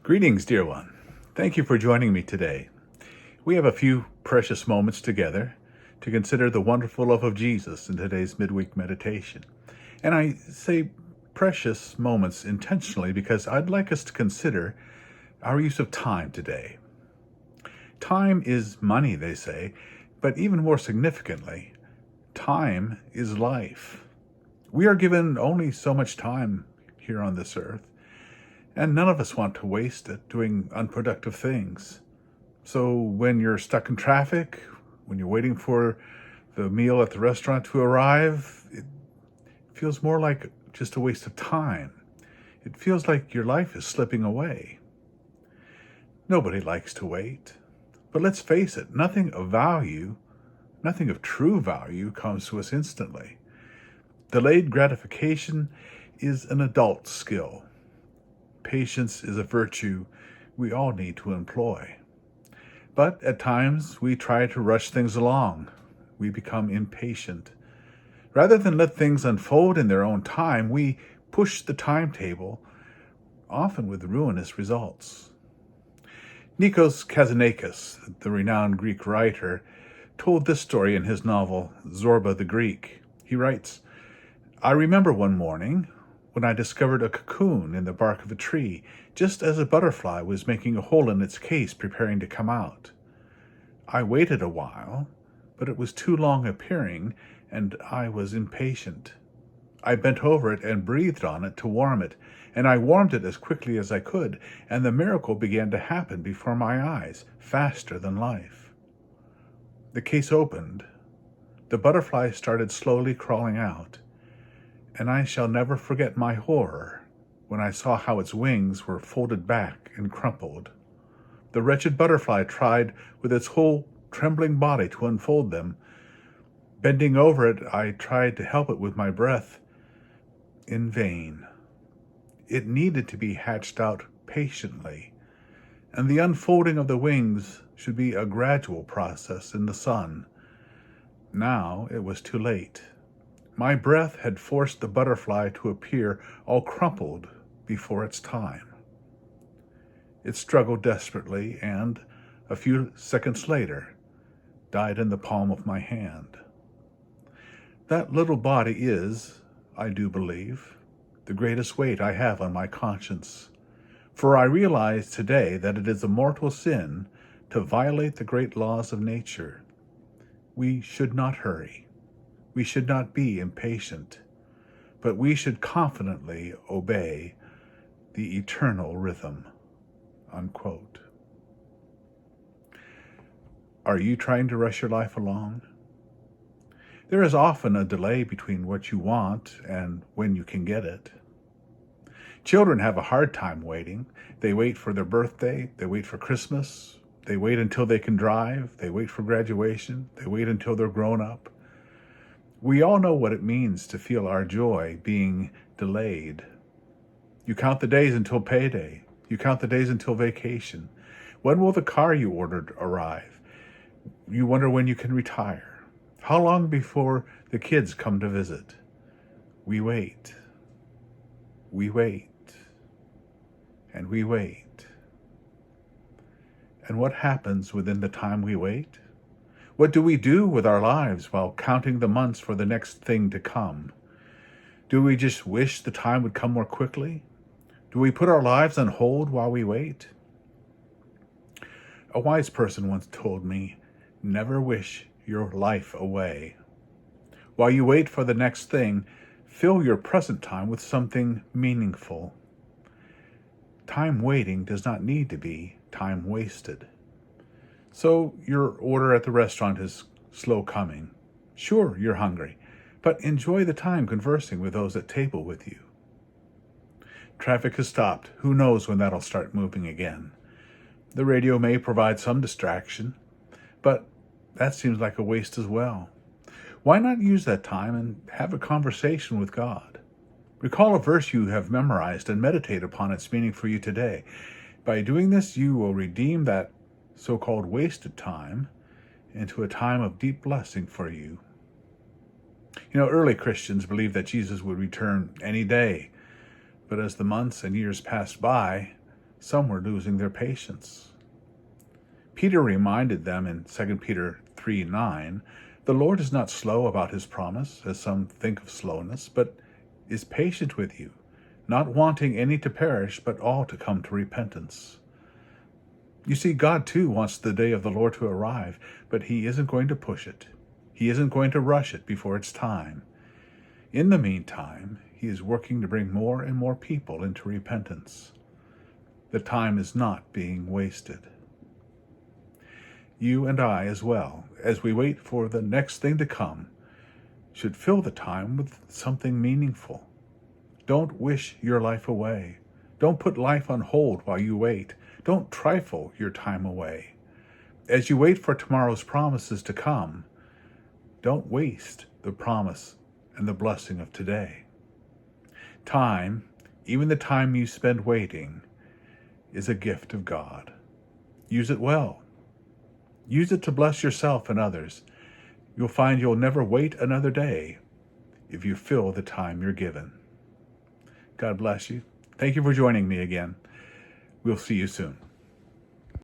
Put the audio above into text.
Greetings, dear one. Thank you for joining me today. We have a few precious moments together to consider the wonderful love of Jesus in today's midweek meditation. And I say precious moments intentionally because I'd like us to consider our use of time today. Time is money, they say, but even more significantly, time is life. We are given only so much time here on this earth, and none of us want to waste it doing unproductive things. So when you're stuck in traffic, when you're waiting for the meal at the restaurant to arrive, it feels more like just a waste of time. It feels like your life is slipping away. Nobody likes to wait. But let's face it, nothing of value, nothing of true value comes to us instantly. Delayed gratification is an adult skill. Patience is a virtue we all need to employ. But at times we try to rush things along. We become impatient. Rather than let things unfold in their own time, we push the timetable, often with ruinous results. Nikos Kazanakis, the renowned Greek writer, told this story in his novel Zorba the Greek. He writes, "I remember one morning when I discovered a cocoon in the bark of a tree, just as a butterfly was making a hole in its case preparing to come out. I waited a while, but it was too long appearing, and I was impatient. I bent over it and breathed on it to warm it, and I warmed it as quickly as I could, and the miracle began to happen before my eyes, faster than life. The case opened. The butterfly started slowly crawling out, and I shall never forget my horror when I saw how its wings were folded back and crumpled. The wretched butterfly tried with its whole trembling body to unfold them. Bending over it, I tried to help it with my breath. In vain. It needed to be hatched out patiently, and the unfolding of the wings should be a gradual process in the sun. Now it was too late. My breath had forced the butterfly to appear all crumpled before its time. It struggled desperately and, a few seconds later, died in the palm of my hand. That little body is, I do believe, the greatest weight I have on my conscience, for I realize today that it is a mortal sin to violate the great laws of nature. We should not hurry. We should not be impatient, but we should confidently obey the eternal rhythm." Unquote. Are you trying to rush your life along? There is often a delay between what you want and when you can get it. Children have a hard time waiting. They wait for their birthday, they wait for Christmas, they wait until they can drive, they wait for graduation, they wait until they're grown up. We all know what it means to feel our joy being delayed. You count the days until payday. You count the days until vacation. When will the car you ordered arrive? You wonder when you can retire. How long before the kids come to visit? We wait. We wait. And we wait. And what happens within the time we wait? What do we do with our lives while counting the months for the next thing to come? Do we just wish the time would come more quickly? Do we put our lives on hold while we wait? A wise person once told me, "Never wish your life away." While you wait for the next thing, fill your present time with something meaningful. Time waiting does not need to be time wasted. So your order at the restaurant is slow coming. Sure, you're hungry, but enjoy the time conversing with those at table with you. Traffic has stopped. Who knows when that'll start moving again? The radio may provide some distraction, but that seems like a waste as well. Why not use that time and have a conversation with God? Recall a verse you have memorized and meditate upon its meaning for you today. By doing this, you will redeem that so-called wasted time into a time of deep blessing for you. Early Christians believed that Jesus would return any day, but as the months and years passed by, Some were losing their patience. Peter reminded them in 2 Peter 3:9, "The Lord is not slow about his promise, as some think of slowness, but is patient with you, not wanting any to perish, but all to come to repentance." You see, God too wants the day of the Lord to arrive, but he isn't going to push it. He isn't going to rush it before it's time. In the meantime, he is working to bring more and more people into repentance. The time is not being wasted. You and I as well, as we wait for the next thing to come, should fill the time with something meaningful. Don't wish your life away. Don't put life on hold while you wait. Don't trifle your time away. As you wait for tomorrow's promises to come, don't waste the promise and the blessing of today. Time, even the time you spend waiting, is a gift of God. Use it well. Use it to bless yourself and others. You'll find you'll never wait another day if you fill the time you're given. God bless you. Thank you for joining me again. We'll see you soon.